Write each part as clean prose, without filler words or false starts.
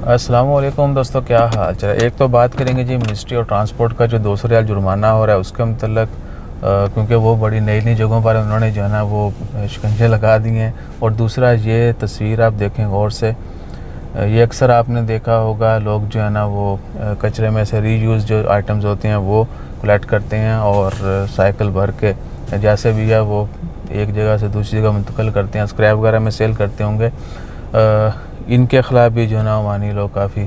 अस्सलामुअलैकुम दोस्तों, क्या हाल चाल है। एक तो बात करेंगे जी मिनिस्ट्री और ट्रांसपोर्ट का जो 200 रियाल जुर्माना हो रहा है उसके मतलब, क्योंकि वो बड़ी नई नई जगहों पर उन्होंने जो है ना वो शिकंजे लगा दिए हैं। और दूसरा ये तस्वीर आप देखें गौर से, ये अक्सर आपने देखा होगा, लोग जो है ना वो कचरे में से रीयूज़ जो आइटम्स होते हैं वो कलेक्ट करते हैं और साइकिल भर के जैसे भी है वो एक जगह से दूसरी जगह मुंतकिल करते हैं, स्क्रैप वगैरह में सेल करते होंगे। इनके ख़िलाफ़ भी जो है ना वानी लोग काफ़ी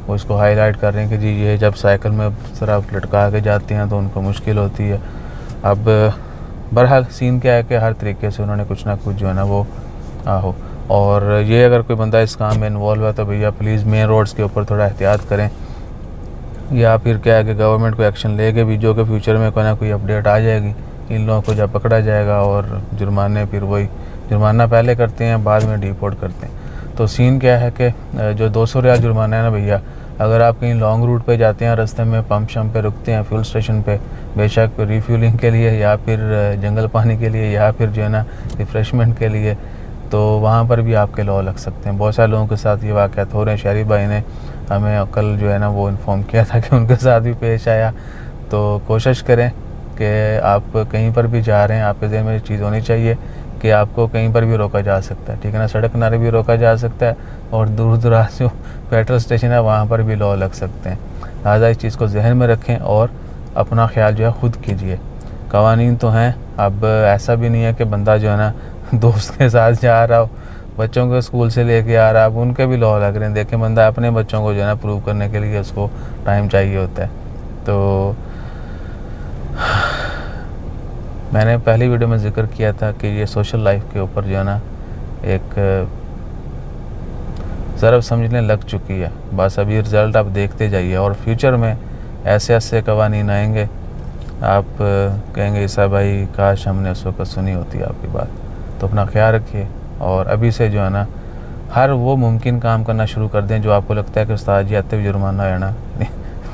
वो इसको हाईलाइट कर रहे हैं कि जी ये जब साइकिल में तरफ लटका के जाते हैं तो उनको मुश्किल होती है। अब बहरहाल सीन क्या है कि हर तरीके से उन्होंने कुछ ना कुछ जो है ना वो आहो, और ये अगर कोई बंदा इस काम में इन्वॉल्व है तो भैया प्लीज़ मेन रोड्स के ऊपर थोड़ा एहतियात करें, या फिर क्या है कि गवर्नमेंट को एक्शन लेके भी जो कि फ्यूचर में कोई ना कोई अपडेट आ जाएगी, इन लोगों को जब पकड़ा जाएगा और जुर्माने फिर वही जुर्माना पहले करते हैं बाद में डिपोर्ट करते हैं। तो सीन क्या है कि जो 200 रियाल जुर्माना है ना भैया, अगर आप कहीं लॉन्ग रूट पे जाते हैं, रास्ते में पंप शम्प पे रुकते हैं, फ्यूल स्टेशन पे, बेशक रिफ्यूलिंग के लिए या फिर जंगल पानी के लिए या फिर जो है ना रिफ़्रेशमेंट के लिए, तो वहाँ पर भी आपके लॉ लग सकते हैं। बहुत सारे लोगों के साथ ये वाक़यात हो रहे हैं। शरीफ भाई ने हमें कल जो है ना वो इन्फॉर्म किया था कि उनके साथ भी पेश आया। तो कोशिश करें कि आप कहीं पर भी जा रहे हैं, आपके ज़हन में ये चीज़ होनी चाहिए कि आपको कहीं पर भी रोका जा सकता है, ठीक है ना। सड़क किनारे भी रोका जा सकता है और दूर दराज जो पेट्रोल स्टेशन है वहाँ पर भी लॉ लग सकते हैं। लिहाजा इस चीज़ को जहन में रखें और अपना ख्याल जो है ख़ुद कीजिए। कवानीन तो हैं, अब ऐसा भी नहीं है कि बंदा जो है ना दोस्त के साथ जा रहा हो, बच्चों को स्कूल से लेके आ रहा है, अब उनके भी लॉ लग रहे हैं। देखें, बंदा अपने बच्चों को जो है ना प्रूव करने के लिए उसको टाइम चाहिए होता है। तो मैंने पहली वीडियो में ज़िक्र किया था कि ये सोशल लाइफ के ऊपर जो है ना एक ज़रा समझ लें लग चुकी है। बस अभी रिज़ल्ट आप देखते जाइए और फ्यूचर में ऐसे ऐसे कवानीन आएंगे, आप कहेंगे ईसा भाई काश हमने उस वक्त सुनी होती आपकी बात। तो अपना ख्याल रखिए और अभी से जो है ना हर वो मुमकिन काम करना शुरू कर दें जो आपको लगता है कि उस्ताद जी आते हुए जुर्माना है ना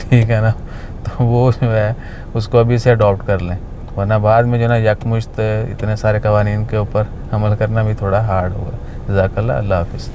ठीक है ना, तो वो जो है उसको अभी से अडॉप्ट कर लें, वरना बाद में जो है ना यकमुश्त इतने सारे कवानीन के ऊपर अमल करना भी थोड़ा हार्ड होगा। जज़ाकल्लाह, अल्लाह हाफ़िज़।